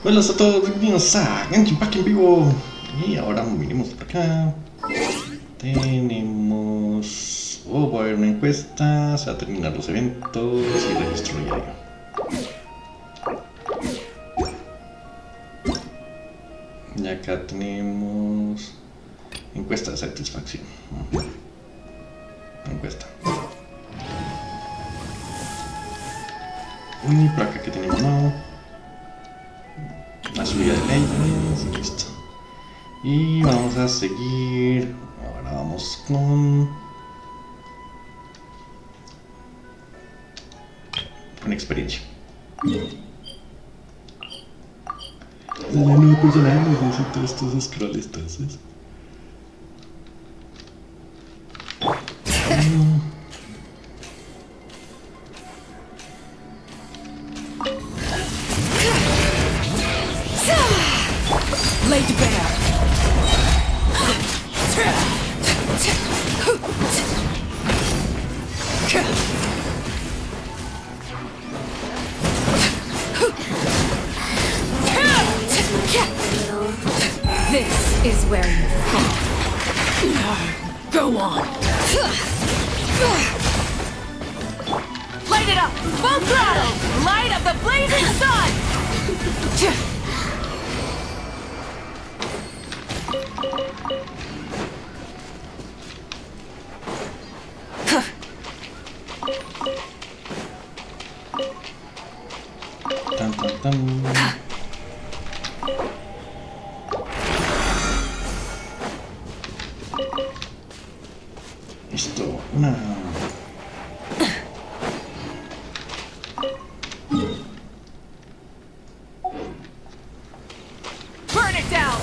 Hola a todos, bienvenidos a Genshin en vivo. Y ahora vinimos por acá. Tenemos... Oh, va a haber una encuesta, se va a terminar los eventos y registro diario. Y acá tenemos... encuesta de satisfacción. Encuesta. Y por acá que tenemos nuevo. La subida de leyes y listo. Y vamos a seguir. Ahora vamos con experiencia. El nuevo personaje necesito estos scrolls, entonces. Laid bare. This is where you fall. Go on. Light it up! Full throttle! Light of the blazing sun! Tan, tan, tan. Listo, una. Burn it down!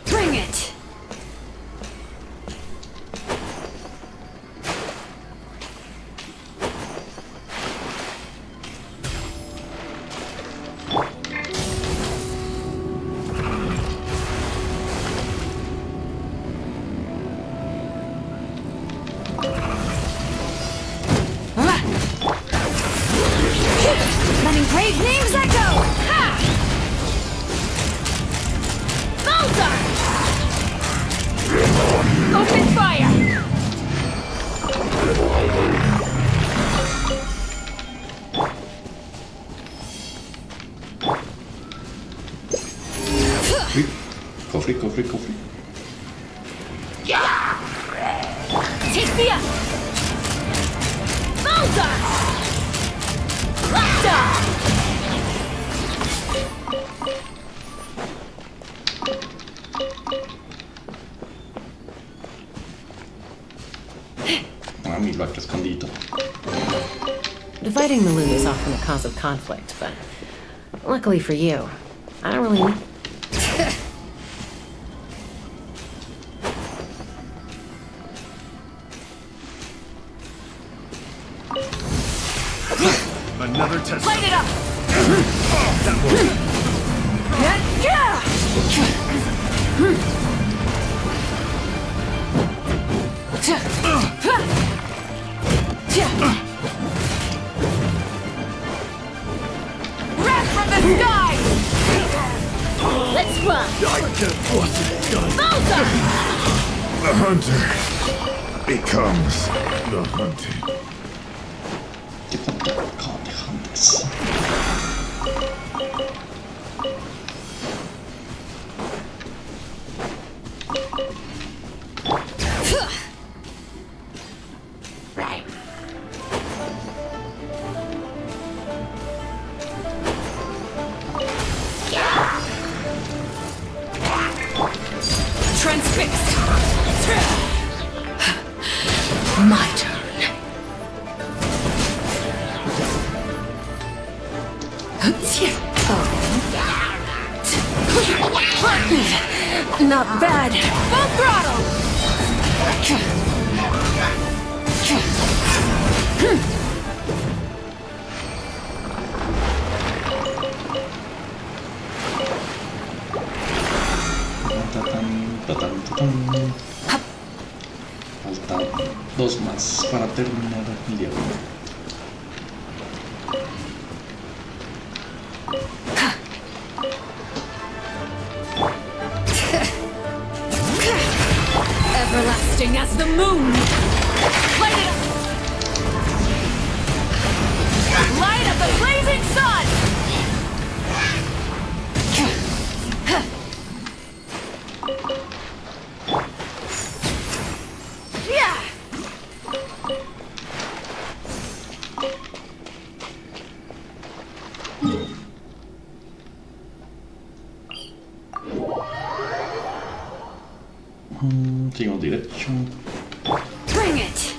Bring it! Letting brave names echo! Ha! Malta! Open fire! Cofre, cofre, cofre. Take me up! Malta! Raptor! Ah, mi lo acá escondido. Dividing the loot is often a cause of conflict, but luckily for you, I don't really need... Another test. Light it up! Wrath from the sky! Let's run! I get what it done. Malta! The hunter becomes the hunted. Call the hunters. Right. Transfixed! My turn. Not bad. Full throttle! Faltan dos más. más para terminar el día de hoy. Everlasting as the moon! Light it up! Light of the blazing sun! Yeah! Seguimos derecho. Bring it!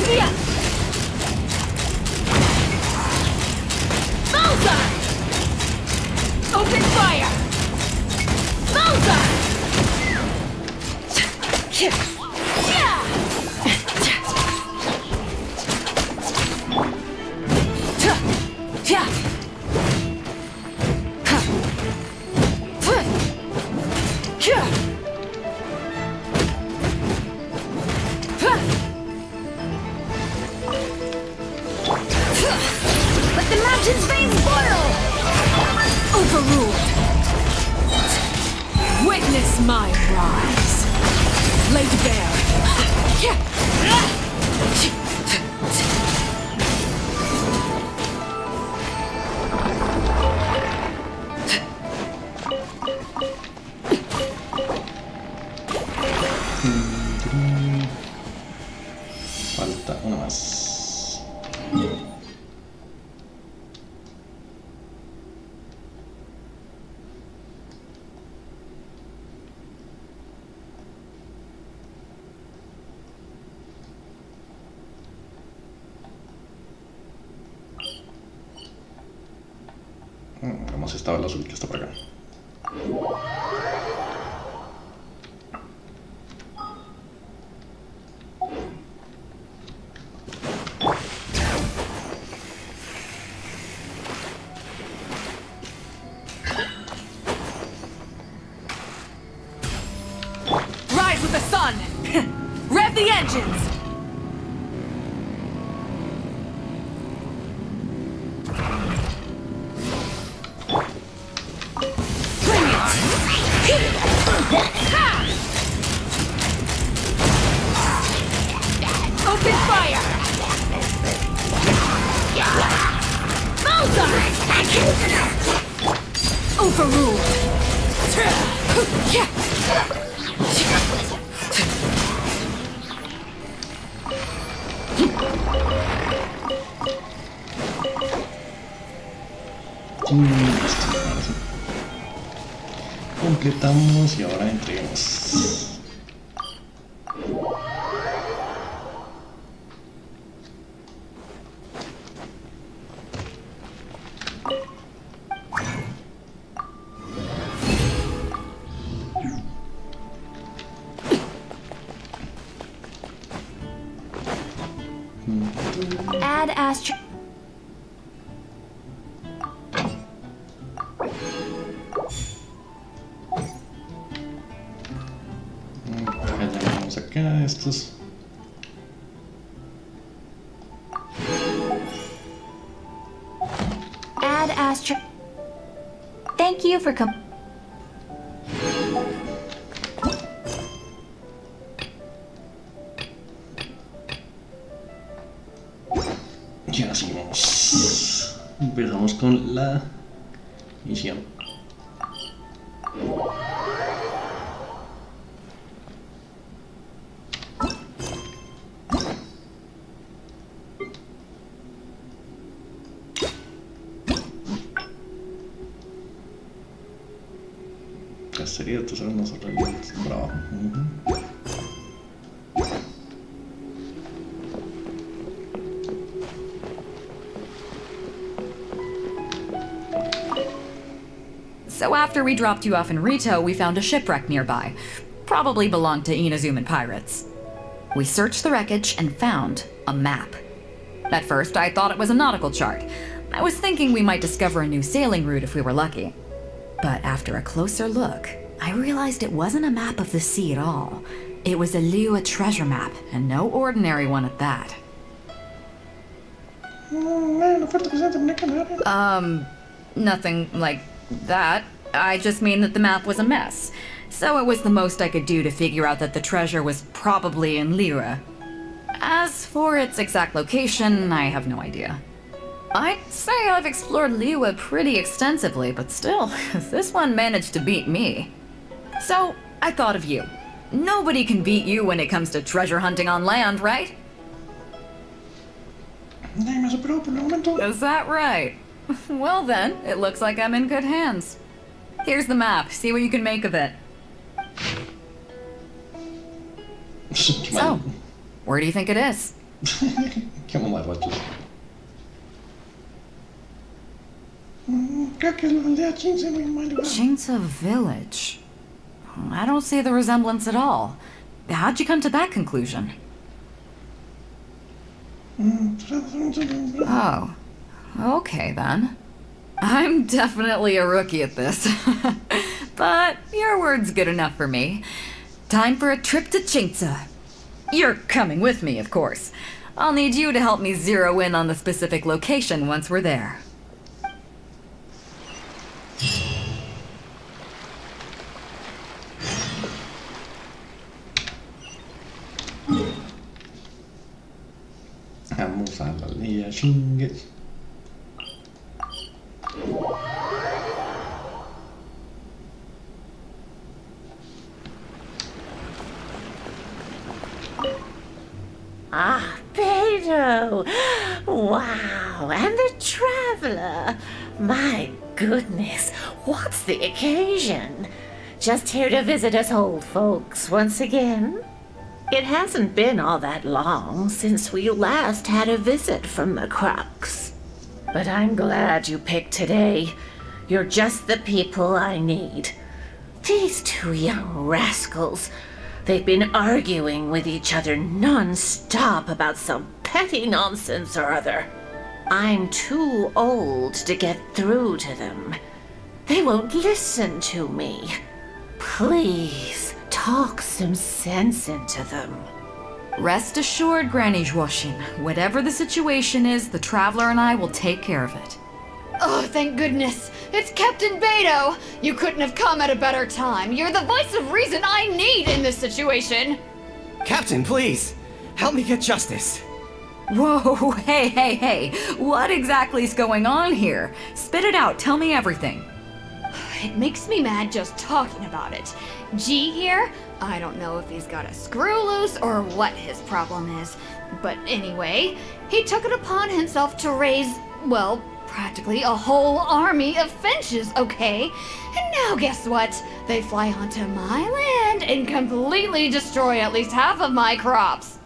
Yeah! Bullseye! Open fire! Bullseye! Yeah! Let the mountain's veins boil! Overruled! Witness my rise! Laid bare! Falta una más. Vamos a esta el azul que está por acá. Rise with the sun! Rev the engines! Bring it! Ha! Open fire! Bullseye! Overruled! Listo, ahora sí. Completamos y ahora entreguemos. Add astro... Ya vamos acá, estos. Add astro... Thank you for Y ahora seguimos. Empezamos con la misión. Sería tú sabes nosotros bravo. So after we dropped you off in Rito, we found a shipwreck nearby. Probably belonged to Inazuman pirates. We searched the wreckage and found a map. At first, I thought it was a nautical chart. I was thinking we might discover a new sailing route if we were lucky. But after a closer look, I realized it wasn't a map of the sea at all. It was a Liyue treasure map, and no ordinary one at that. Nothing like that. I just mean that the map was a mess. So it was the most I could do to figure out that the treasure was probably in Liyue. As for its exact location, I have no idea. I'd say I've explored Liyue pretty extensively, but still, this one managed to beat me. So, I thought of you. Nobody can beat you when it comes to treasure hunting on land, right? Is that right? Well then, it looks like I'm in good hands. Here's the map, see what you can make of it. So, where do you think it is? Come on, let's just... Jingsa Village. I don't see the resemblance at all. How'd you come to that conclusion? Oh, okay then. I'm definitely a rookie at this. But your word's good enough for me. Time for a trip to Jingsa. You're coming with me, of course. I'll need you to help me zero in on the specific location once we're there. Vamos a la lea chingues. Ah, Beto! Wow, and the Traveler! My goodness, what's the occasion? Just here to visit us old folks once again? It hasn't been all that long since we last had a visit from the Crux. But I'm glad you picked today. You're just the people I need. These two young rascals, they've been arguing with each other non-stop about some petty nonsense or other. I'm too old to get through to them. They won't listen to me. Please, talk some sense into them. Rest assured, Granny Zhuoxin, whatever the situation is, the Traveler and I will take care of it. Oh, thank goodness. It's Captain Beto. You couldn't have come at a better time. You're the voice of reason I need in this situation. Captain, please! Help me get justice! Whoa, hey. What exactly is going on here? Spit it out, tell me everything. It makes me mad just talking about it. G here, I don't know if he's got a screw loose or what his problem is. But anyway, he took it upon himself to raise, well, practically a whole army of finches, okay? And now guess what? They fly onto my land and completely destroy at least half of my crops.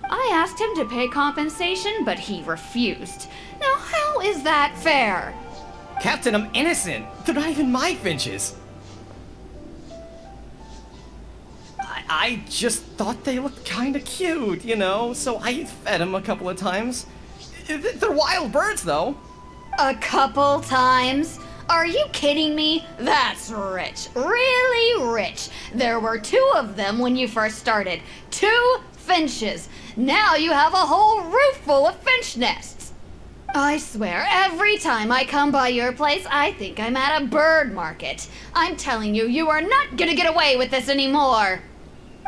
I asked him to pay compensation, but he refused. Now how is that fair? Captain, I'm innocent! They're not even my finches! I just thought they looked kinda cute, you know, so I fed them a couple of times. They're wild birds, though. A couple times? Are you kidding me? That's rich. Really rich. There were 2 of them when you first started. 2 finches. Now you have a whole roof full of finch nests. I swear, every time I come by your place, I think I'm at a bird market. I'm telling you, you are not gonna get away with this anymore.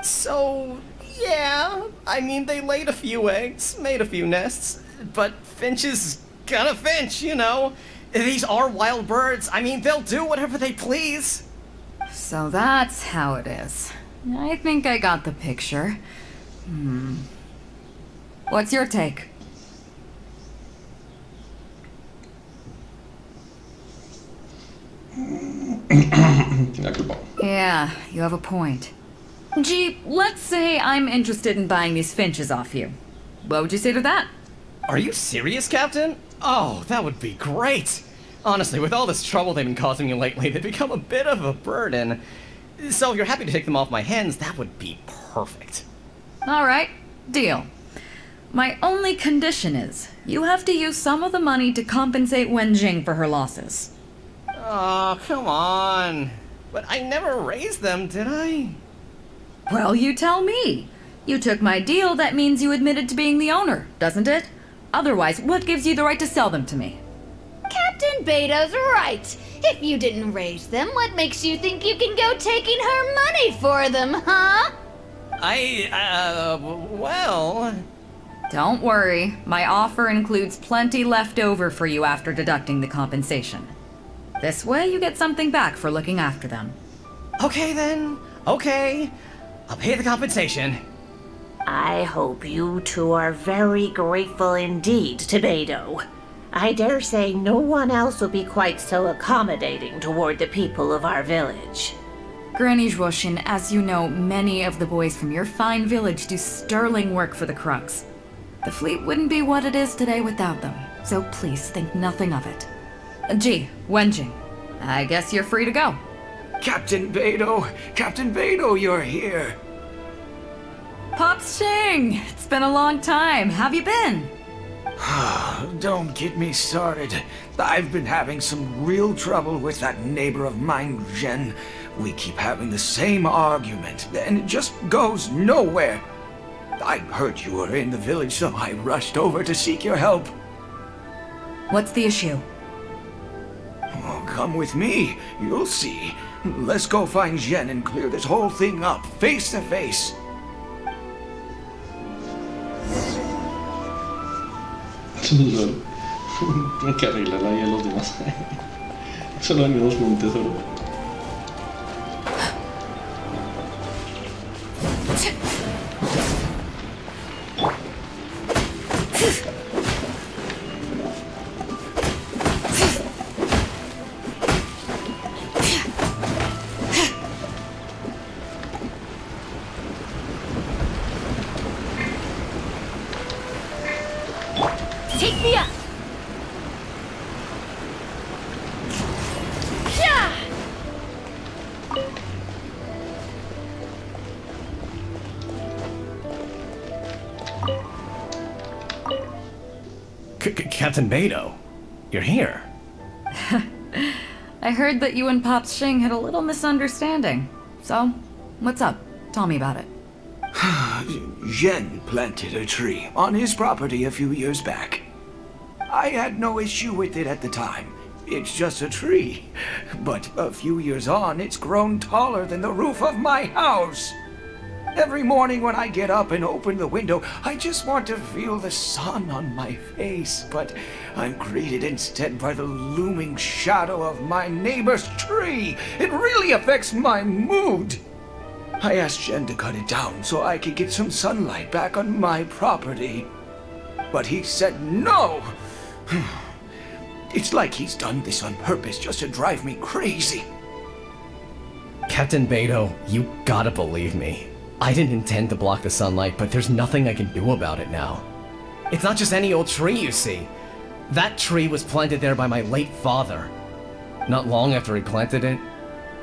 So, yeah, I mean, they laid a few eggs, made a few nests, but finches gonna finch, you know. These are wild birds. I mean, they'll do whatever they please. So that's how it is. I think I got the picture. What's your take? Yeah, you have a point. Gee, let's say I'm interested in buying these finches off you. What would you say to that? Are you serious, Captain? Oh, that would be great. Honestly, with all this trouble they've been causing me lately, they've become a bit of a burden. So if you're happy to take them off my hands, that would be perfect. All right, deal. My only condition is, you have to use some of the money to compensate Wenjing for her losses. Oh, come on. But I never raised them, did I? Well, you tell me. You took my deal, that means you admitted to being the owner, doesn't it? Otherwise, what gives you the right to sell them to me? Captain Beto's right. If you didn't raise them, what makes you think you can go taking her money for them, huh? Well... Don't worry, my offer includes plenty left over for you after deducting the compensation. This way you get something back for looking after them. Okay then, okay. I'll pay the compensation. I hope you two are very grateful indeed to Beto. I dare say no one else will be quite so accommodating toward the people of our village. Granny Zhuoshin, as you know, many of the boys from your fine village do sterling work for the Crux. The fleet wouldn't be what it is today without them, so please think nothing of it. Gee, Wenjing, I guess you're free to go. Captain Beto, you're here. Pops Shing, it's been a long time. How have you been? Don't get me started. I've been having some real trouble with that neighbor of mine, Jen. We keep having the same argument, and it just goes nowhere. I heard you were in the village, so I rushed over to seek your help. What's the issue? Oh, come with me. You'll see. Let's go find Jen and clear this whole thing up, face to face. Lol. Hay que arreglarla ahí a los demás. Solo venimos con un tesoro. Take me up! Captain Beto, you're here. I heard that you and Pops Shing had a little misunderstanding. So, what's up? Tell me about it. Jen planted a tree on his property a few years back. I had no issue with it at the time. It's just a tree. But a few years on, it's grown taller than the roof of my house. Every morning when I get up and open the window, I just want to feel the sun on my face. But I'm greeted instead by the looming shadow of my neighbor's tree. It really affects my mood. I asked Jen to cut it down so I could get some sunlight back on my property. But he said no. It's like he's done this on purpose just to drive me crazy. Captain Beto, you gotta believe me. I didn't intend to block the sunlight, but there's nothing I can do about it now. It's not just any old tree, you see. That tree was planted there by my late father. Not long after he planted it,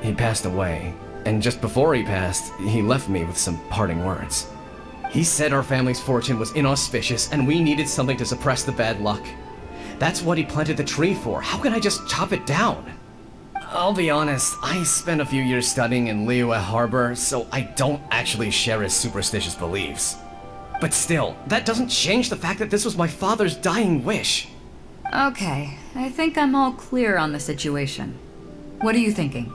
he passed away. And just before he passed, he left me with some parting words. He said our family's fortune was inauspicious and we needed something to suppress the bad luck. That's what he planted the tree for. How can I just chop it down? I'll be honest, I spent a few years studying in Liyue Harbor, so I don't actually share his superstitious beliefs. But still, that doesn't change the fact that this was my father's dying wish. Okay, I think I'm all clear on the situation. What are you thinking?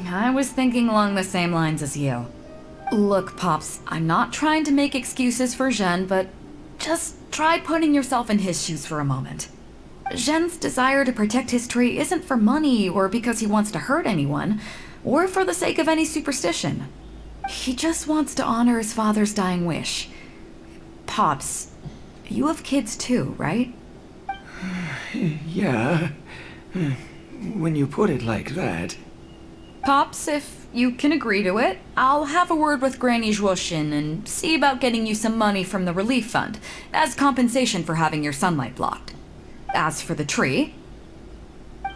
I was thinking along the same lines as you. Look, Pops, I'm not trying to make excuses for Zhen, but just try putting yourself in his shoes for a moment. Zhen's desire to protect his tree isn't for money or because he wants to hurt anyone, or for the sake of any superstition. He just wants to honor his father's dying wish. Pops, you have kids too, right? Yeah, when you put it like that. Pops, if you can agree to it, I'll have a word with Granny Zhuoshin and see about getting you some money from the relief fund as compensation for having your sunlight blocked. As for the tree...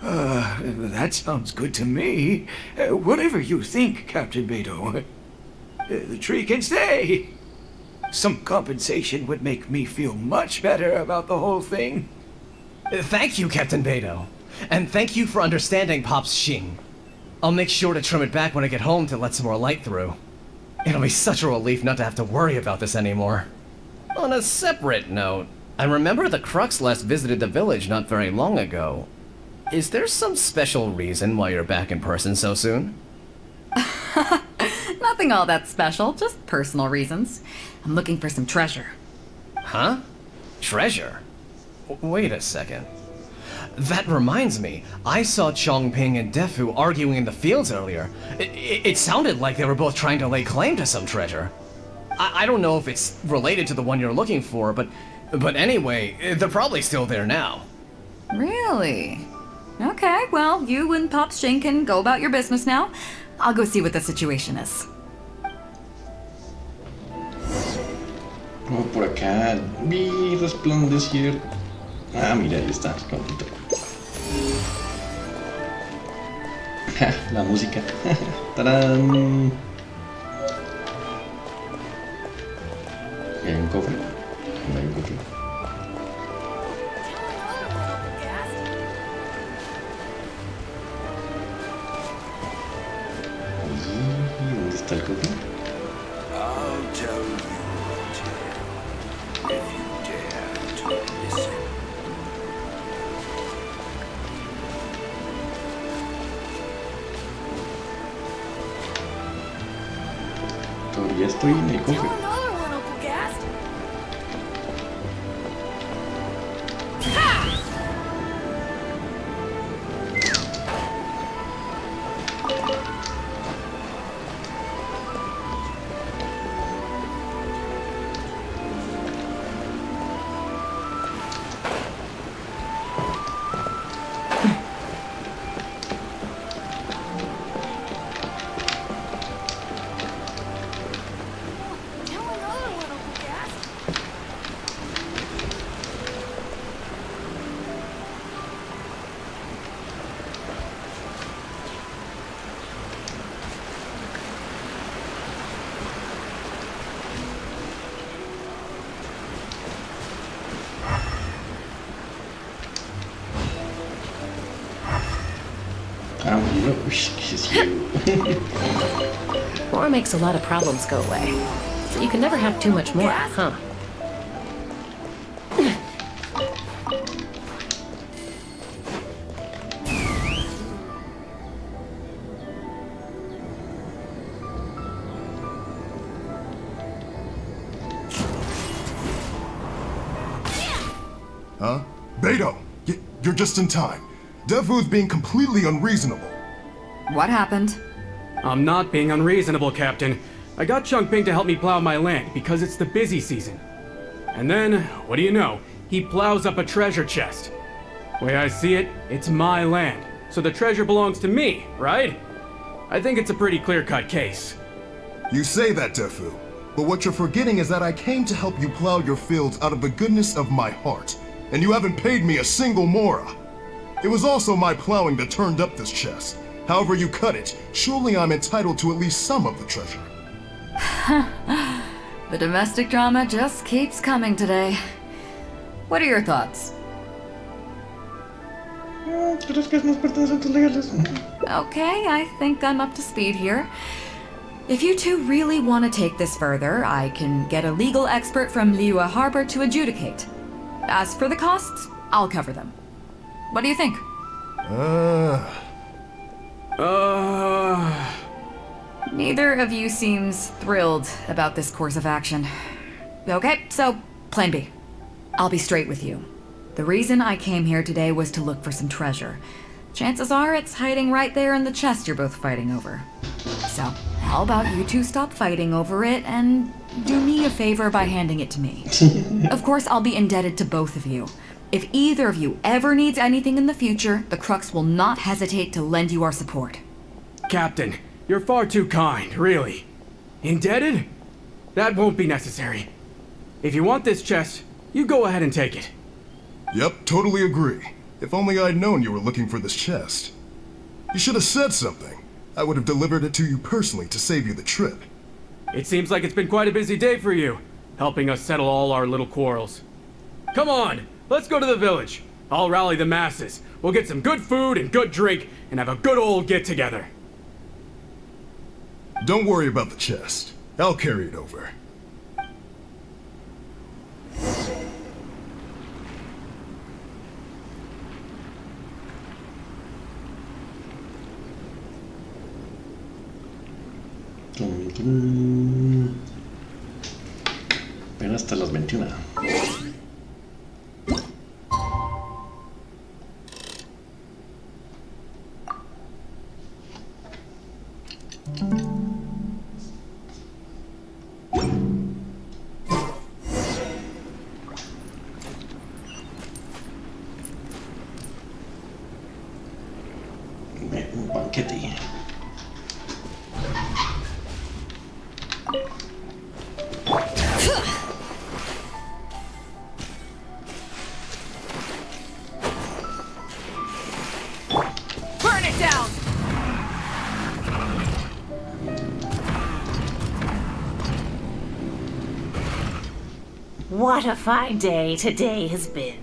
That sounds good to me. Whatever you think, Captain Beto. The tree can stay. Some compensation would make me feel much better about the whole thing. Thank you, Captain Beto. And thank you for understanding Pop's Xing. I'll make sure to trim it back when I get home to let some more light through. It'll be such a relief not to have to worry about this anymore. On a separate note, I remember the Crux last visited the village not very long ago. Is there some special reason why you're back in person so soon? Nothing all that special, just personal reasons. I'm looking for some treasure. Huh? Treasure? Wait a second. That reminds me, I saw Chongping and Defu arguing in the fields earlier. It sounded like they were both trying to lay claim to some treasure. I don't know if it's related to the one you're looking for, but anyway, they're probably still there now. Really? Okay, well, you and Pop Xing can go about your business now. I'll go see what the situation is. Vamos por acá. Vi resplandecer. Ah, mira, ahí está. Completo. La música. ¡Tarán! ¿Hay un cofre? No hay un cofre. ¿Y dónde está el cofre? I'll tell you what, if you dare to listen. Todavía estoy en el cofre. It's you. More makes a lot of problems go away. So you can never have too much more, huh? Huh? Beto! You're just in time. Defu's being completely unreasonable. What happened? I'm not being unreasonable, Captain. I got Chongping to help me plow my land because it's the busy season. And then, what do you know? He plows up a treasure chest. Way I see it, it's my land, so the treasure belongs to me, right? I think it's a pretty clear-cut case. You say that, Defu, but what you're forgetting is that I came to help you plow your fields out of the goodness of my heart, and you haven't paid me a single mora. It was also my plowing that turned up this chest. However you cut it, surely I'm entitled to at least some of the treasure. The domestic drama just keeps coming today. What are your thoughts? ¿Crees que nos pertenecen legales? Okay, I think I'm up to speed here. If you two really want to take this further, I can get a legal expert from Liyue Harbor to adjudicate. As for the costs, I'll cover them. What do you think? Neither of you seems thrilled about this course of action. Okay, so, plan B. I'll be straight with you. The reason I came here today was to look for some treasure. Chances are it's hiding right there in the chest you're both fighting over. So, how about you two stop fighting over it and do me a favor by handing it to me? Of course, I'll be indebted to both of you. If either of you ever needs anything in the future, the Crux will not hesitate to lend you our support. Captain, you're far too kind, really. Indebted? That won't be necessary. If you want this chest, you go ahead and take it. Yep, totally agree. If only I'd known you were looking for this chest. You should have said something. I would have delivered it to you personally to save you the trip. It seems like it's been quite a busy day for you, helping us settle all our little quarrels. Come on, let's go to the village. I'll rally the masses. We'll get some good food and good drink and have a good old get-together. Don't worry about the chest. I'll carry it over. Tum, tum. Ven hasta las 21. Un banquete. Burn it down! What a fine day today has been.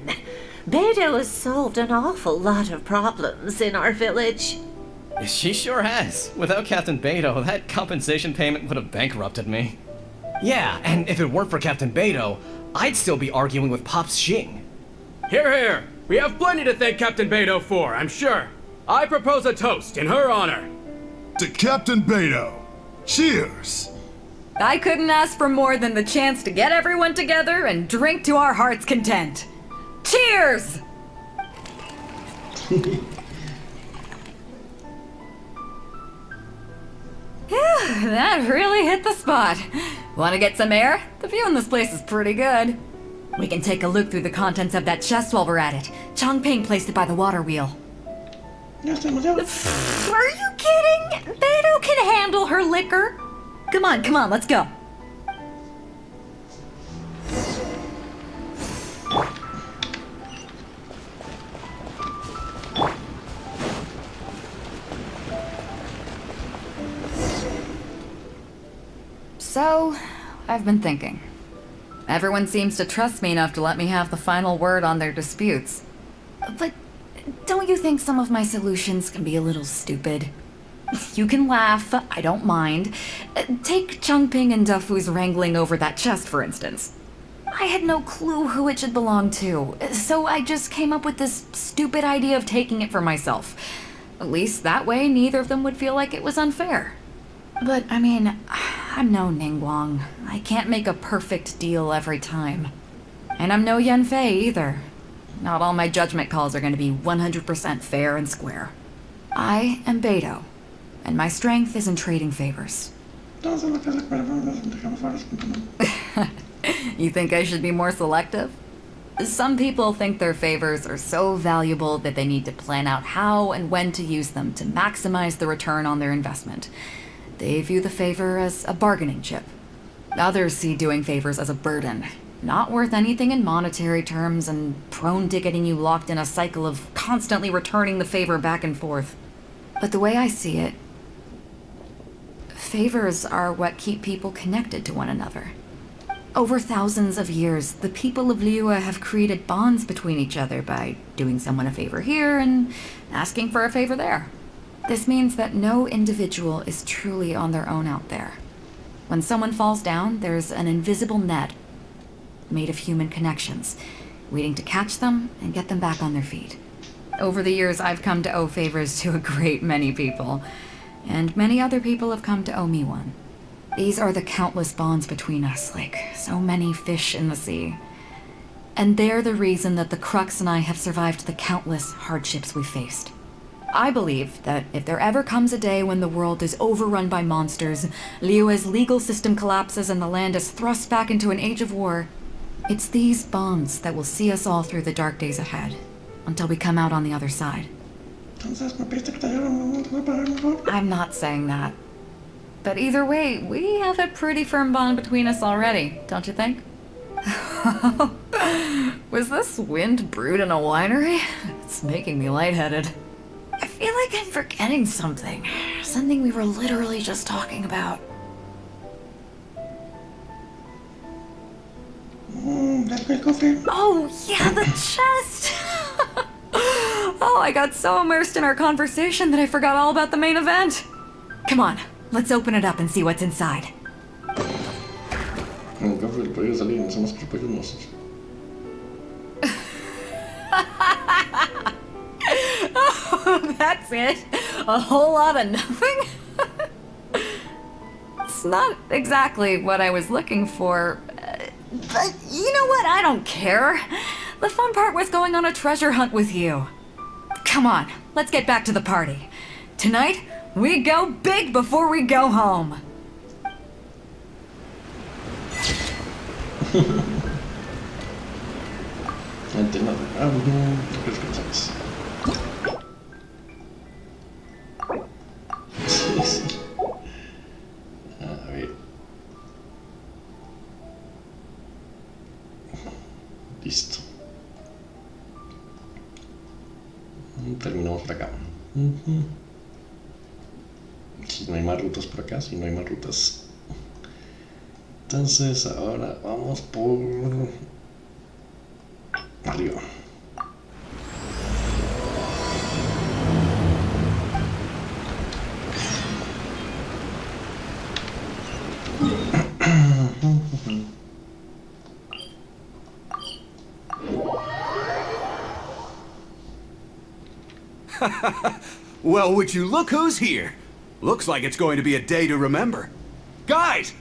Beto has solved an awful lot of problems in our village. She sure has. Without Captain Beto, that compensation payment would have bankrupted me. Yeah, and if it weren't for Captain Beto, I'd still be arguing with Pops Xing. Here, here! We have plenty to thank Captain Beto for, I'm sure. I propose a toast in her honor. To Captain Beto. Cheers! I couldn't ask for more than the chance to get everyone together and drink to our heart's content. Cheers! Phew, that really hit the spot. Want to get some air? The view in this place is pretty good. We can take a look through the contents of that chest while we're at it. Chongping placed it by the water wheel. Are you kidding? Beto can handle her liquor. Come on, let's go. So, I've been thinking. Everyone seems to trust me enough to let me have the final word on their disputes. But don't you think some of my solutions can be a little stupid? You can laugh, I don't mind. Take Chongping and Dufu's wrangling over that chest, for instance. I had no clue who it should belong to, so I just came up with this stupid idea of taking it for myself. At least that way neither of them would feel like it was unfair. But, I mean, I'm no Ningguang. I can't make a perfect deal every time. And I'm no Yanfei either. Not all my judgment calls are going to be 100% fair and square. I am Beto, and my strength is in trading favors. You think I should be more selective? Some people think their favors are so valuable that they need to plan out how and when to use them to maximize the return on their investment. They view the favor as a bargaining chip. Others see doing favors as a burden, not worth anything in monetary terms and prone to getting you locked in a cycle of constantly returning the favor back and forth. But the way I see it, favors are what keep people connected to one another. Over thousands of years, the people of Liyue have created bonds between each other by doing someone a favor here and asking for a favor there. This means that no individual is truly on their own out there. When someone falls down, there's an invisible net made of human connections, waiting to catch them and get them back on their feet. Over the years, I've come to owe favors to a great many people, and many other people have come to owe me one. These are the countless bonds between us, like so many fish in the sea. And they're the reason that the Crux and I have survived the countless hardships we faced. I believe that if there ever comes a day when the world is overrun by monsters, Liyue's legal system collapses and the land is thrust back into an age of war, it's these bonds that will see us all through the dark days ahead, until we come out on the other side. I'm not saying that. But either way, we have a pretty firm bond between us already, don't you think? Was this wind brewed in a winery? It's making me lightheaded. I feel like I'm forgetting something. Something we were literally just talking about. Dame el cofre. Oh, yeah, the chest! Oh, I got so immersed in our conversation that I forgot all about the main event. Come on, let's open it up and see what's inside. El cofre podría salir, no somos super hermosos. Oh, that's it? A whole lot of nothing? It's not exactly what I was looking for. But you know what? I don't care. The fun part was going on a treasure hunt with you. Come on, let's get back to the party. Tonight, we go big before we go home. Antena de audio. ¿Qué pensamos? Sí, sí. A ver. Listo. Terminamos por acá. Si no hay más rutas por acá, si no hay más rutas. Entonces ahora vamos por arriba. Well, would you look who's here? Looks like it's going to be a day to remember. Guys,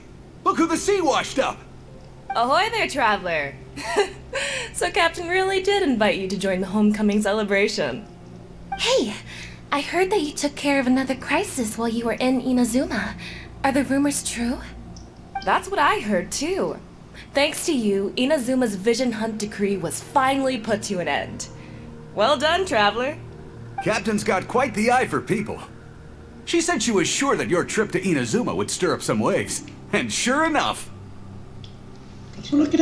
look who the sea washed up! Ahoy there, traveler! So Captain really did invite you to join the homecoming celebration. Hey, I heard that you took care of another crisis while you were in Inazuma. Are the rumors true? That's what I heard too. Thanks to you, Inazuma's Vision Hunt decree was finally put to an end. Well done, traveler. Captain's got quite the eye for people. She said she was sure that your trip to Inazuma would stir up some waves. And sure enough... Look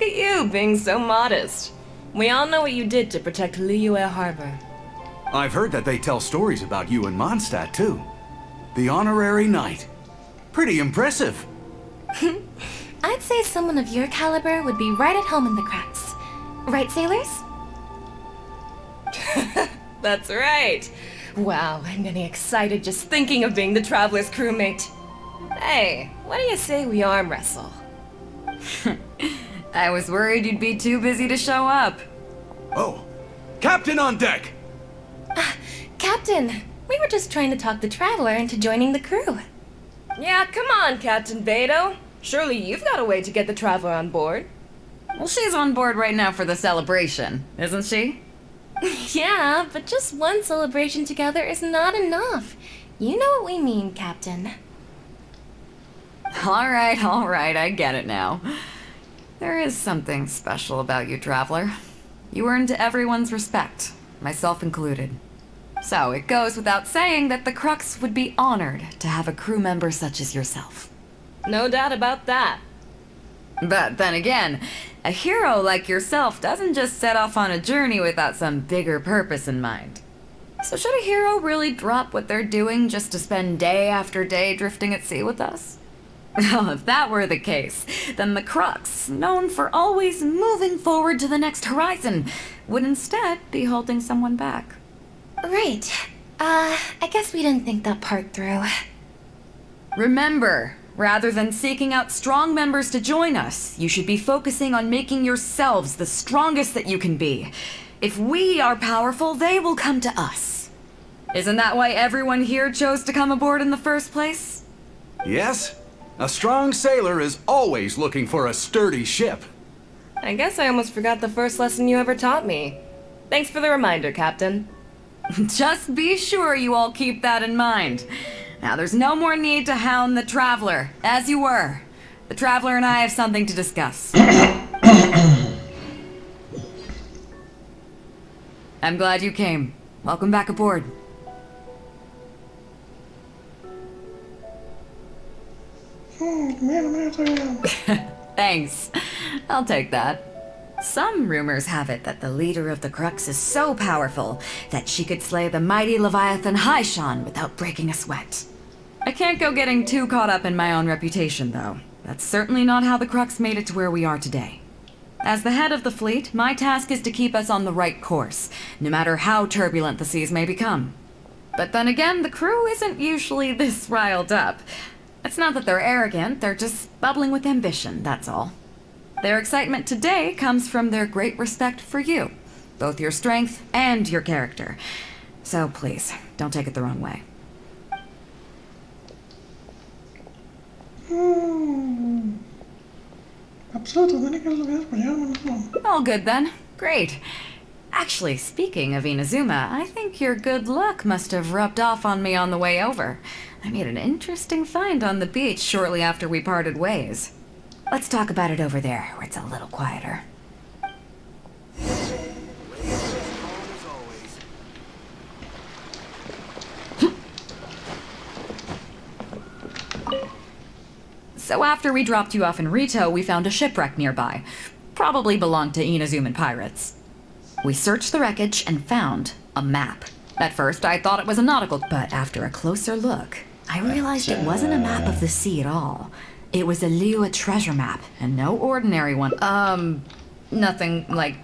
at you, being so modest. We all know what you did to protect Liyue Harbor. I've heard that they tell stories about you in Mondstadt, too. The honorary knight. Pretty impressive. I'd say someone of your caliber would be right at home in the cracks. Right, sailors? That's right. Wow, I'm getting excited just thinking of being the Traveler's crewmate. Hey, what do you say we arm wrestle? I was worried you'd be too busy to show up. Oh, Captain on deck! Captain, we were just trying to talk the Traveler into joining the crew. Yeah, come on, Captain Beto. Surely you've got a way to get the Traveler on board. Well, she's on board right now for the celebration, isn't she? Yeah, but just one celebration together is not enough. You know what we mean, Captain. All right, I get it now. There is something special about you, Traveler. You earned everyone's respect, myself included. So it goes without saying that the Crux would be honored to have a crew member such as yourself. No doubt about that. But then again, a hero like yourself doesn't just set off on a journey without some bigger purpose in mind. So should a hero really drop what they're doing just to spend day after day drifting at sea with us? Well, if that were the case, then the Crux, known for always moving forward to the next horizon, would instead be holding someone back. Right. I guess we didn't think that part through. Remember, rather than seeking out strong members to join us, you should be focusing on making yourselves the strongest that you can be. If we are powerful, they will come to us. Isn't that why everyone here chose to come aboard in the first place? Yes. A strong sailor is always looking for a sturdy ship. I guess I almost forgot the first lesson you ever taught me. Thanks for the reminder, Captain. Just be sure you all keep that in mind. Now, there's no more need to hound the Traveler, as you were. The Traveler and I have something to discuss. I'm glad you came. Welcome back aboard. Man, Thanks. I'll take that. Some rumors have it that the leader of the Crux is so powerful that she could slay the mighty Leviathan Haishan without breaking a sweat. I can't go getting too caught up in my own reputation, though. That's certainly not how the Crux made it to where we are today. As the head of the fleet, my task is to keep us on the right course, no matter how turbulent the seas may become. But then again, the crew isn't usually this riled up. It's not that they're arrogant, they're just bubbling with ambition, that's all. Their excitement today comes from their great respect for you, both your strength and your character. So please, don't take it the wrong way. All good then. Great. Actually, speaking of Inazuma, I think your good luck must have rubbed off on me on the way over. I made an interesting find on the beach shortly after we parted ways. Let's talk about it over there, where it's a little quieter. So after we dropped you off in Rito, we found a shipwreck nearby. Probably belonged to Inazuman pirates. We searched the wreckage and found a map. At first, I thought it was a nautical, but after a closer look, I realized it wasn't a map of the sea at all. It was a Liyue treasure map, and no ordinary one. Nothing like...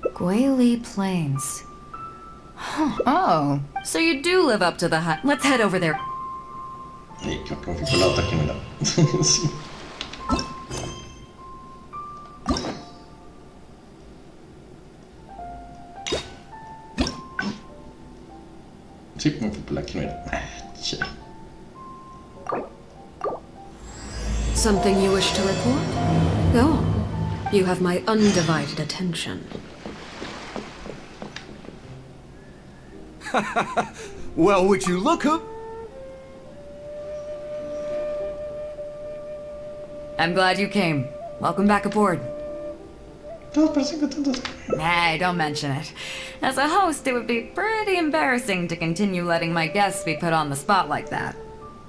Guili Plains. Huh. Oh, so you do live up to the high... Let's head over there. Creo que me fui por la otra que me da. Sí. Sí, me fui por la que me da. Che. Something you wish to report? Go on. You have my undivided attention. Well, would you look up? I'm glad you came. Welcome back aboard. Nah, don't mention it. As a host, it would be pretty embarrassing to continue letting my guests be put on the spot like that.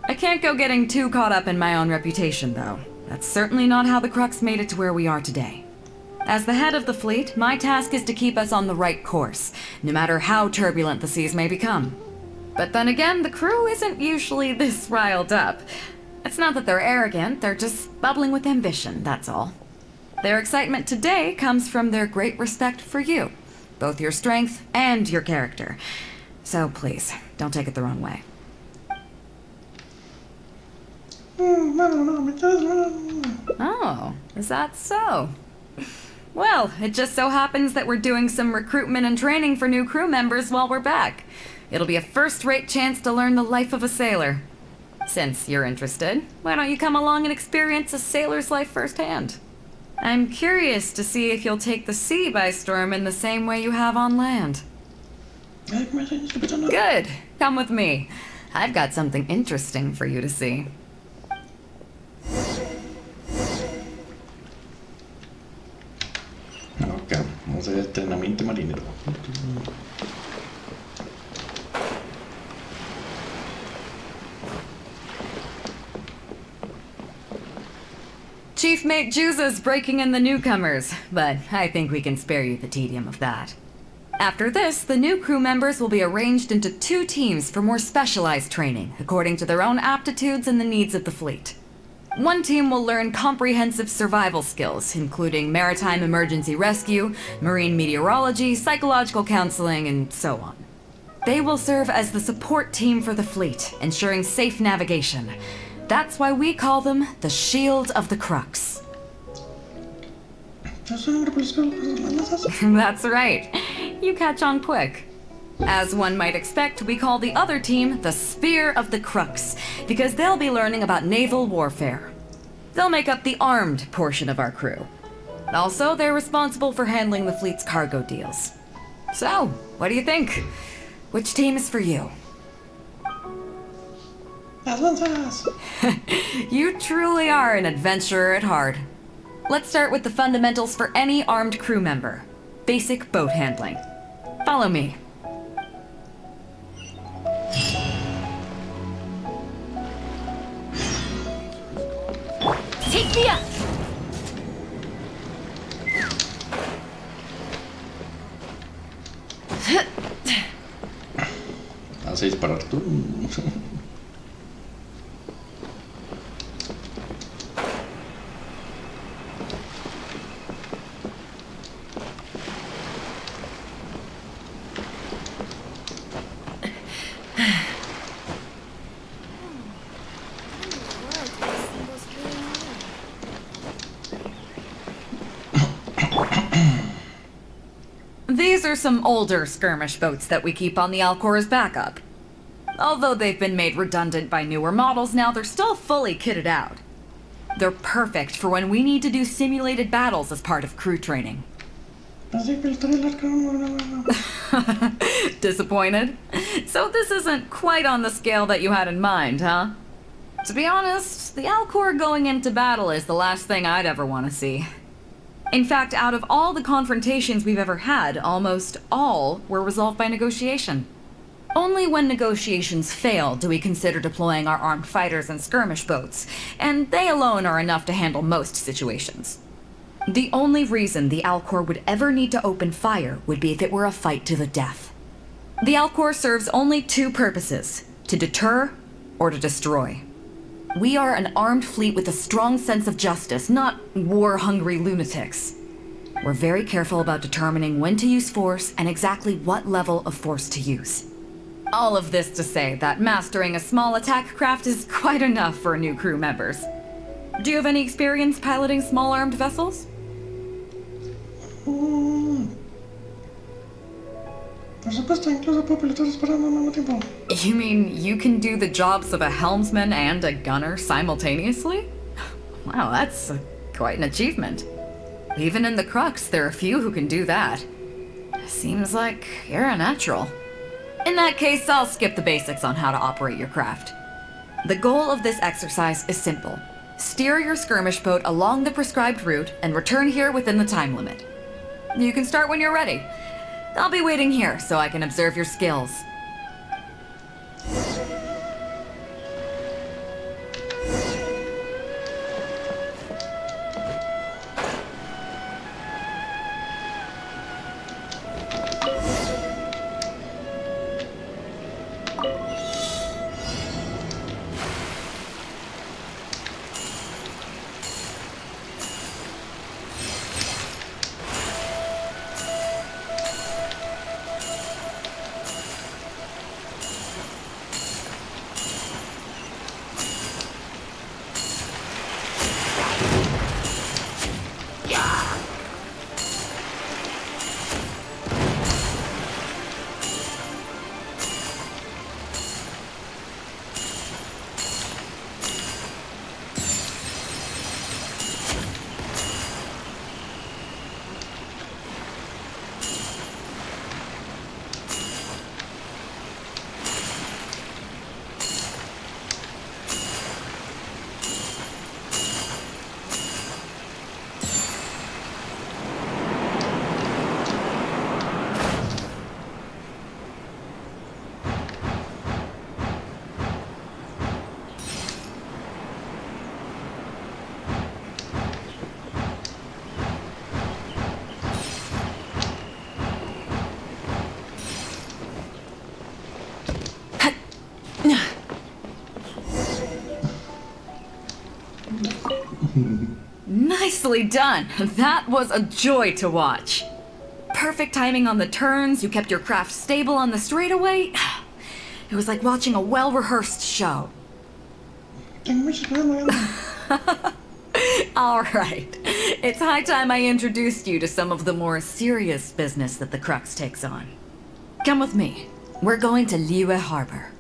I can't go getting too caught up in my own reputation, though. That's certainly not how the Crux made it to where we are today. As the head of the fleet, my task is to keep us on the right course, no matter how turbulent the seas may become. But then again, the crew isn't usually this riled up. It's not that they're arrogant, they're just bubbling with ambition, that's all. Their excitement today comes from their great respect for you, both your strength and your character. So please, don't take it the wrong way. Oh, is that so? Well, it just so happens that we're doing some recruitment and training for new crew members while we're back. It'll be a first-rate chance to learn the life of a sailor. Since you're interested, why don't you come along and experience a sailor's life firsthand? I'm curious to see if you'll take the sea by storm in the same way you have on land. Good. Come with me. I've got something interesting for you to see. Ok, vamos a ver entrenamiento marinero. Chief Mate Juza's breaking in the newcomers, but I think we can spare you the tedium of that. After this, the new crew members will be arranged into 2 teams for more specialized training, according to their own aptitudes and the needs of the fleet. One team will learn comprehensive survival skills, including maritime emergency rescue, marine meteorology, psychological counseling, and so on. They will serve as the support team for the fleet, ensuring safe navigation. That's why we call them the Shield of the Crux. That's right. You catch on quick. As one might expect, we call the other team the Spear of the Crux, because they'll be learning about naval warfare. They'll make up the armed portion of our crew. Also, they're responsible for handling the fleet's cargo deals. So, what do you think? Which team is for you? You truly are an adventurer at heart. Let's start with the fundamentals for any armed crew member. Basic boat handling. Follow me. Take Via! Vas a disparar tú. These are some older skirmish boats that we keep on the Alcor as backup. Although they've been made redundant by newer models now, they're still fully kitted out. They're perfect for when we need to do simulated battles as part of crew training. Disappointed? So this isn't quite on the scale that you had in mind, huh? To be honest, the Alcor going into battle is the last thing I'd ever want to see. In fact, out of all the confrontations we've ever had, almost all were resolved by negotiation. Only when negotiations fail do we consider deploying our armed fighters and skirmish boats, and they alone are enough to handle most situations. The only reason the Alcor would ever need to open fire would be if it were a fight to the death. The Alcor serves only two purposes: to deter or to destroy. We are an armed fleet with a strong sense of justice, not war-hungry lunatics. We're very careful about determining when to use force and exactly what level of force to use. All of this to say that mastering a small attack craft is quite enough for new crew members. Do you have any experience piloting small armed vessels? Por supuesto, incluso puedo pilotar disparando al mismo tiempo. You mean you can do the jobs of a helmsman and a gunner simultaneously? Wow, that's quite an achievement. Even in the Crux, there are few who can do that. Seems like you're a natural. In that case, I'll skip the basics on how to operate your craft. The goal of this exercise is simple. Steer your skirmish boat along the prescribed route and return here within the time limit. You can start when you're ready. I'll be waiting here so I can observe your skills. Nicely done. That was a joy to watch. Perfect timing on the turns, you kept your craft stable on the straightaway. It was like watching a well-rehearsed show. All right. It's high time I introduced you to some of the more serious business that the Crux takes on. Come with me. We're going to Liyue Harbor.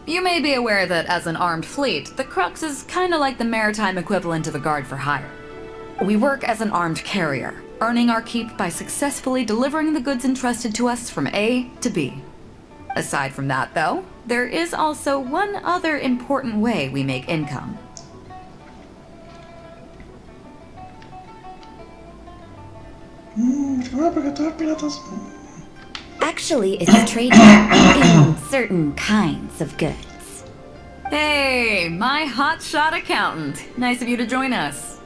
You may be aware that as an armed fleet, the Crux is kinda like the maritime equivalent of a guard for hire. We work as an armed carrier, earning our keep by successfully delivering the goods entrusted to us from A to B. Aside from that, though, there is also one other important way we make income. ¿Qué van a rescatar piratas? Actually, it's trading in certain kinds of goods. Hey, my hotshot accountant. Nice of you to join us.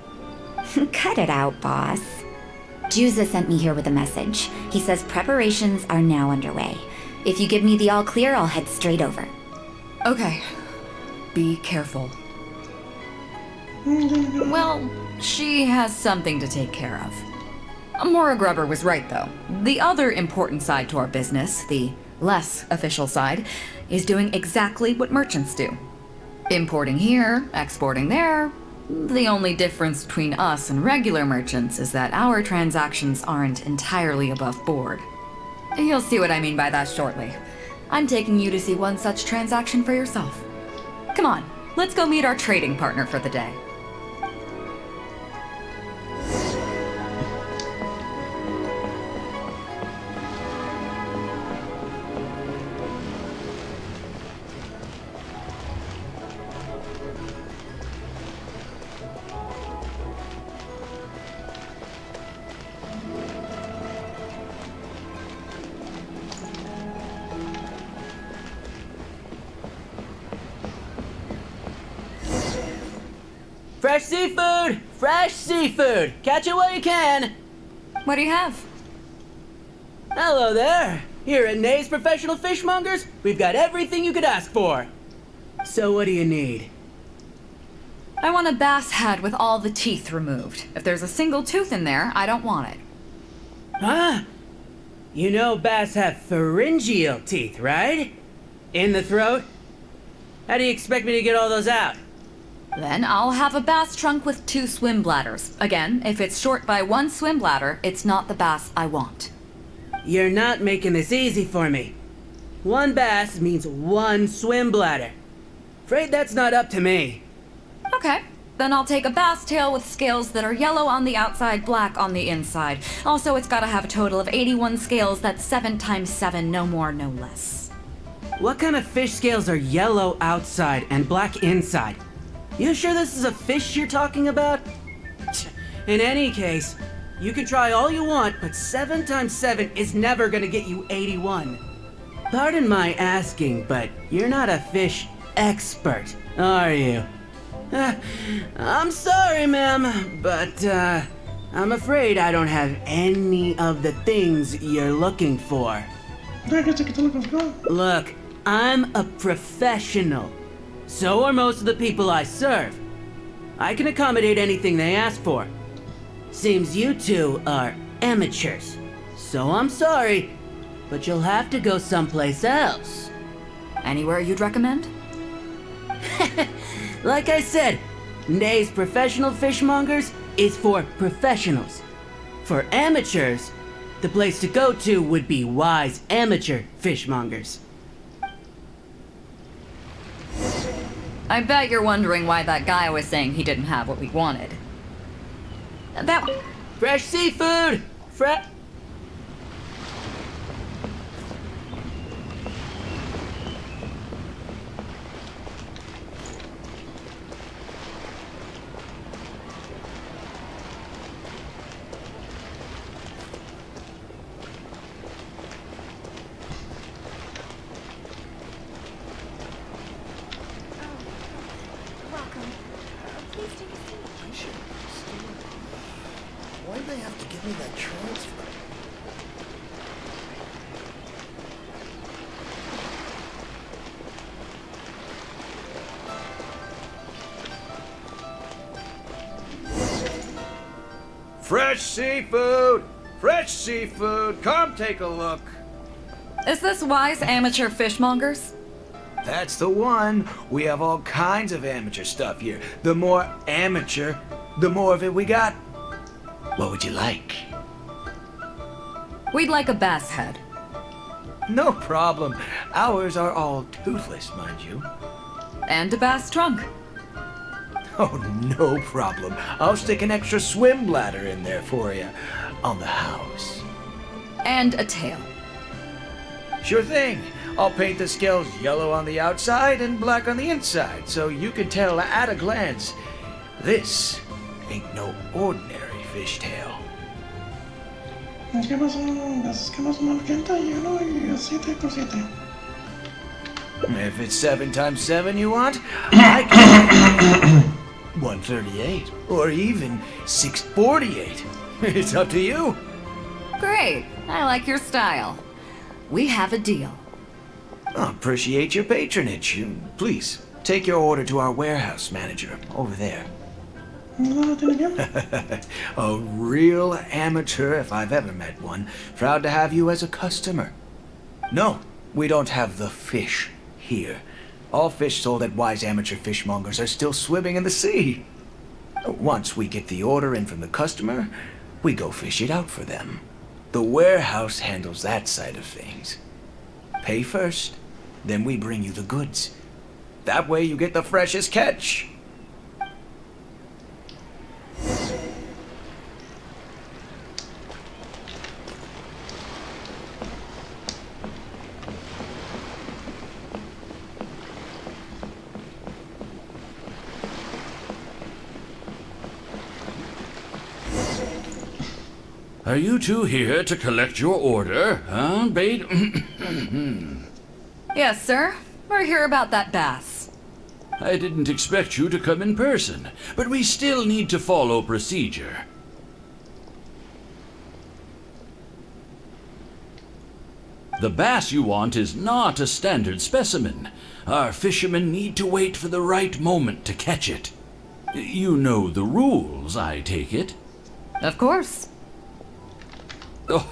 Cut it out, boss. Juza sent me here with a message. He says preparations are now underway. If you give me the all clear, I'll head straight over. Okay. Be careful. Well, she has something to take care of. Mora Grubber was right, though. The other important side to our business, the less official side, is doing exactly what merchants do. Importing here, exporting there. The only difference between us and regular merchants is that our transactions aren't entirely above board. You'll see what I mean by that shortly. I'm taking you to see one such transaction for yourself. Come on, let's go meet our trading partner for the day. Fresh seafood! Fresh seafood! Catch it while you can! What do you have? Hello there! Here at Nay's Professional Fishmongers, we've got everything you could ask for. So what do you need? I want a bass head with all the teeth removed. If there's a single tooth in there, I don't want it. Huh? You know bass have pharyngeal teeth, right? In the throat? How do you expect me to get all those out? Then I'll have a bass trunk with 2 swim bladders. Again, if it's short by 1 swim bladder, it's not the bass I want. You're not making this easy for me. 1 bass means 1 swim bladder. Afraid that's not up to me. Okay, then I'll take a bass tail with scales that are yellow on the outside, black on the inside. Also, it's gotta have a total of 81 scales, that's 7 times 7, no more, no less. What kind of fish scales are yellow outside and black inside? You sure this is a fish you're talking about? In any case, you can try all you want, but 7 times 7 is never gonna get you 81. Pardon my asking, but you're not a fish expert, are you? I'm sorry, ma'am, but I'm afraid I don't have any of the things you're looking for. Look, I'm a professional. So are most of the people I serve. I can accommodate anything they ask for. Seems you two are amateurs. So I'm sorry, but you'll have to go someplace else. Anywhere you'd recommend? Like I said, Nay's Professional Fishmongers is for professionals. For amateurs, the place to go to would be Wise Amateur Fishmongers. I bet you're wondering why that guy was saying he didn't have what we wanted. That... Fresh seafood! Why'd they have to give me that transfer? Fresh seafood! Fresh seafood! Come take a look! Is this Wise Amateur Fishmongers? That's the one. We have all kinds of amateur stuff here. The more amateur, the more of it we got. What would you like? We'd like a bass head. No problem. Ours are all toothless, mind you. And a bass trunk. Oh, no problem. I'll stick an extra swim bladder in there for you. On the house. And a tail. Sure thing. I'll paint the scales yellow on the outside and black on the inside, so you can tell at a glance, this ain't no ordinary fishtail. ¿Qué pasó? Es que no es un 81 y 7 con 7. If it's 7 times 7 you want, I can 138 or even 648. It's up to you. Great. I like your style. We have a deal. I appreciate your patronage. Please, take your order to our warehouse manager over there. A real amateur if I've ever met one. Proud to have you as a customer. No, we don't have the fish here. All fish sold at Wise Amateur Fishmongers are still swimming in the sea. Once we get the order in from the customer, we go fish it out for them. The warehouse handles that side of things. Pay first, then we bring you the goods. That way you get the freshest catch. Are you two here to collect your order, huh, Bait? Yes, sir. We're here about that bass. I didn't expect you to come in person, but we still need to follow procedure. The bass you want is not a standard specimen. Our fishermen need to wait for the right moment to catch it. You know the rules, I take it? Of course. Oh,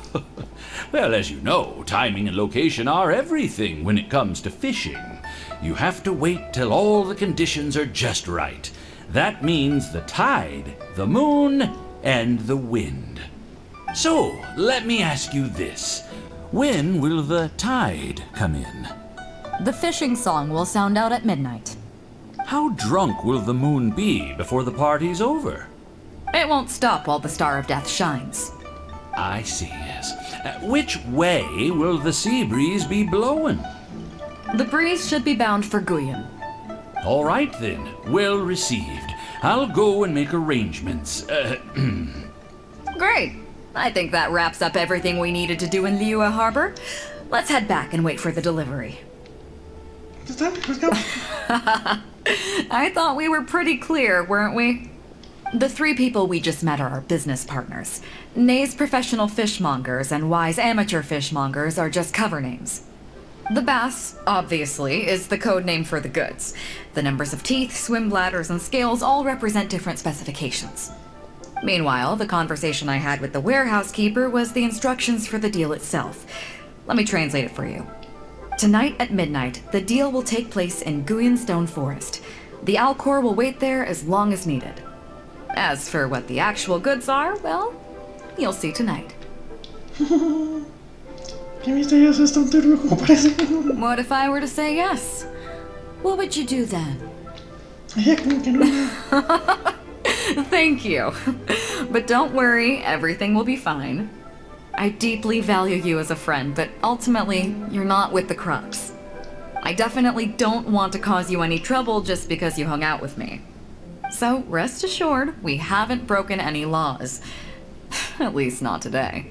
well, as you know, timing and location are everything when it comes to fishing. You have to wait till all the conditions are just right. That means the tide, the moon, and the wind. So, let me ask you this. When will the tide come in? The fishing song will sound out at midnight. How drunk will the moon be before the party's over? It won't stop while the Star of Death shines. I see, yes. Which way will the sea breeze be blowing? The breeze should be bound for Guyan. All right then, well received. I'll go and make arrangements. Great. I think that wraps up everything we needed to do in Liyue Harbor. Let's head back and wait for the delivery. Let's go. I thought we were pretty clear, weren't we? The 3 people we just met are our business partners. Nay's Professional Fishmongers and Wise Amateur Fishmongers are just cover names. The bass, obviously, is the code name for the goods. The numbers of teeth, swim bladders, and scales all represent different specifications. Meanwhile, the conversation I had with the warehouse keeper was the instructions for the deal itself. Let me translate it for you. Tonight at midnight, the deal will take place in Guyan Stone Forest. The Alcor will wait there as long as needed. As for what the actual goods are, well, you'll see tonight. What if I were to say yes? What would you do then? Thank you. But don't worry, everything will be fine. I deeply value you as a friend, but ultimately, you're not with the Crux. I definitely don't want to cause you any trouble just because you hung out with me. So rest assured, we haven't broken any laws. At least not today.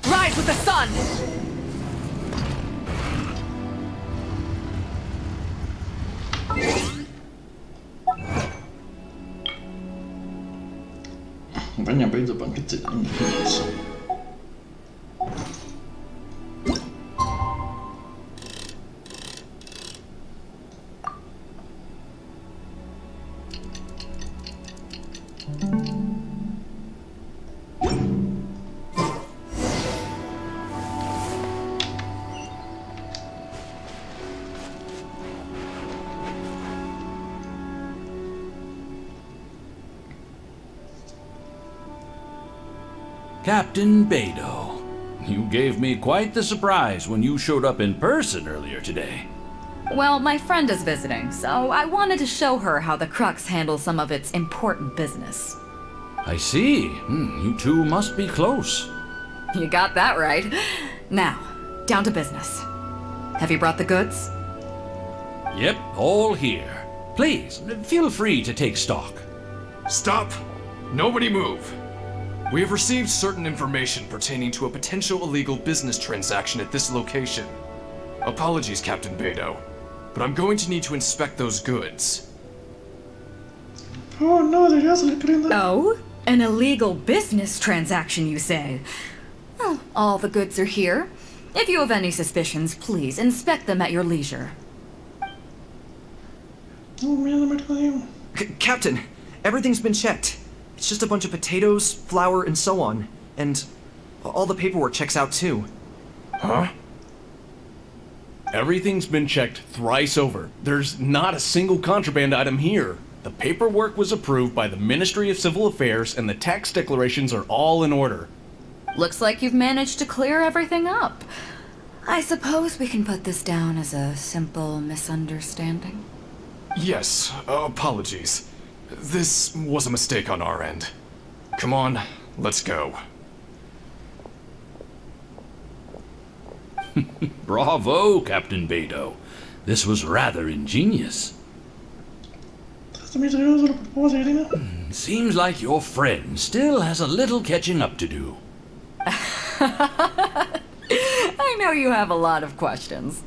Rise with the sun! Banha bem do banquete. Captain Beidou. You gave me quite the surprise when you showed up in person earlier today. Well, my friend is visiting, so I wanted to show her how the Crux handles some of its important business. I see. You two must be close. You got that right. Now, down to business. Have you brought the goods? Yep, all here. Please, feel free to take stock. Stop! Nobody move! We have received certain information pertaining to a potential illegal business transaction at this location. Apologies, Captain Beidou, but I'm going to need to inspect those goods. Oh no, Oh? An illegal business transaction, you say? Well, all the goods are here. If you have any suspicions, please inspect them at your leisure. Captain, everything's been checked. It's just a bunch of potatoes, flour, and so on. And all the paperwork checks out too. Huh? Everything's been checked thrice over. There's not a single contraband item here. The paperwork was approved by the Ministry of Civil Affairs and the tax declarations are all in order. Looks like you've managed to clear everything up. I suppose we can put this down as a simple misunderstanding. Yes, apologies. This was a mistake on our end. Come on, let's go. Bravo, Captain Beidou. This was rather ingenious. Seems like your friend still has a little catching up to do. I know you have a lot of questions.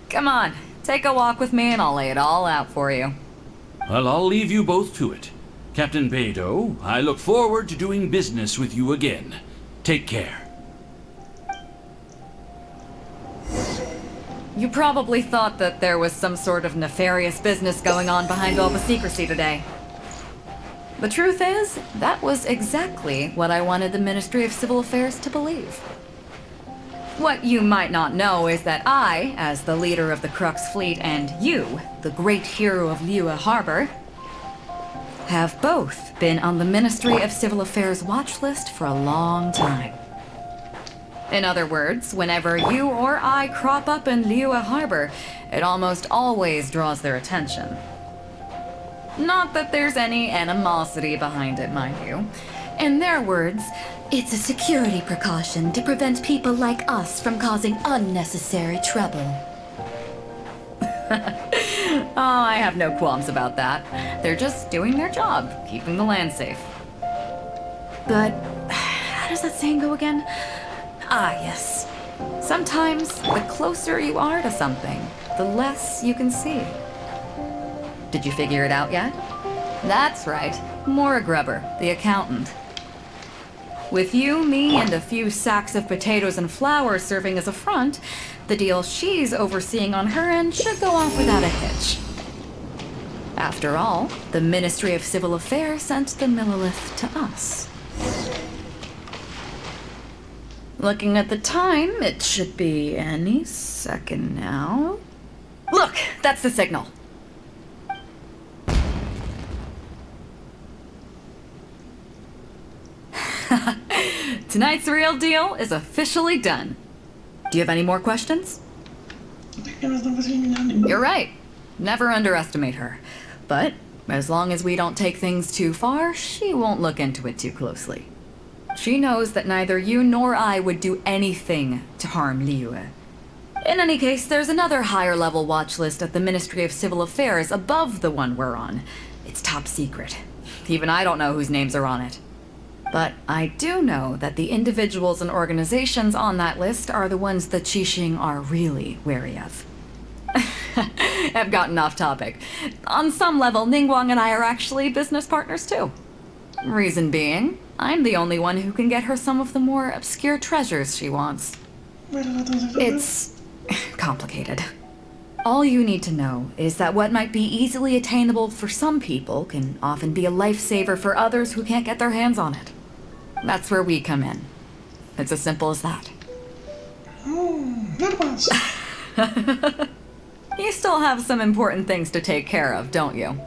Come on, take a walk with me and I'll lay it all out for you. Well, I'll leave you both to it. Captain Beidou, I look forward to doing business with you again. Take care. You probably thought that there was some sort of nefarious business going on behind all the secrecy today. The truth is, that was exactly what I wanted the Ministry of Civil Affairs to believe. What you might not know is that I, as the leader of the Crux fleet, and you, the great hero of Liyue Harbor, have both been on the Ministry of Civil Affairs watch list for a long time. In other words, whenever you or I crop up in Liyue Harbor, it almost always draws their attention. Not that there's any animosity behind it, mind you. In their words, it's a security precaution to prevent people like us from causing unnecessary trouble. Oh, I have no qualms about that. They're just doing their job, keeping the land safe. But how does that saying go again? Ah, yes. Sometimes the closer you are to something, the less you can see. Did you figure it out yet? That's right. Maura Grubber, the accountant. With you, me, and a few sacks of potatoes and flour serving as a front, the deal she's overseeing on her end should go off without a hitch. After all, the Ministry of Civil Affairs sent the Millilith to us. Looking at the time, it should be any second now. Look, that's the signal. Tonight's real deal is officially done. Do you have any more questions? You're right. Never underestimate her. But as long as we don't take things too far, she won't look into it too closely. She knows that neither you nor I would do anything to harm Liyue. In any case, there's another higher level watch list at the Ministry of Civil Affairs above the one we're on. It's top secret. Even I don't know whose names are on it. But I do know that the individuals and organizations on that list are the ones the Qixing are really wary of. I've gotten off topic. On some level, Ningguang and I are actually business partners too. Reason being, I'm the only one who can get her some of the more obscure treasures she wants. It's complicated. All you need to know is that what might be easily attainable for some people can often be a lifesaver for others who can't get their hands on it. That's where we come in. It's as simple as that. You still have some important things to take care of, don't you?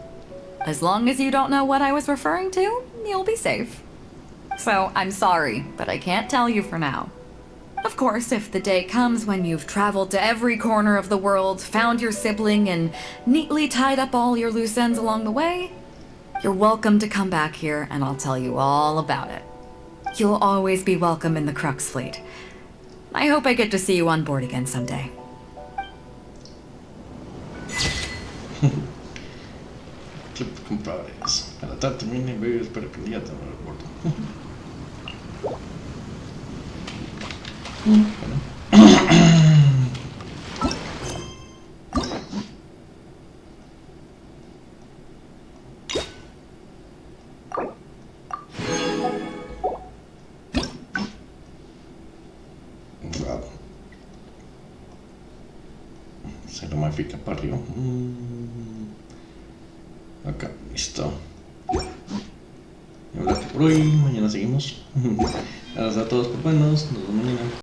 As long as you don't know what I was referring to, you'll be safe. So I'm sorry, but I can't tell you for now. Of course, if the day comes when you've traveled to every corner of the world, found your sibling, and neatly tied up all your loose ends along the way, you're welcome to come back here and I'll tell you all about it. You'll always be welcome in the Crux fleet. I hope I get to see you on board again someday. Clip compadres. A la tarde termine, veo, espero que el día te lo reporto. Wow. Se lo modifica para arriba. Acá, listo. Y ahora que por hoy, mañana seguimos. Gracias a todos por vernos, nos vemos mañana.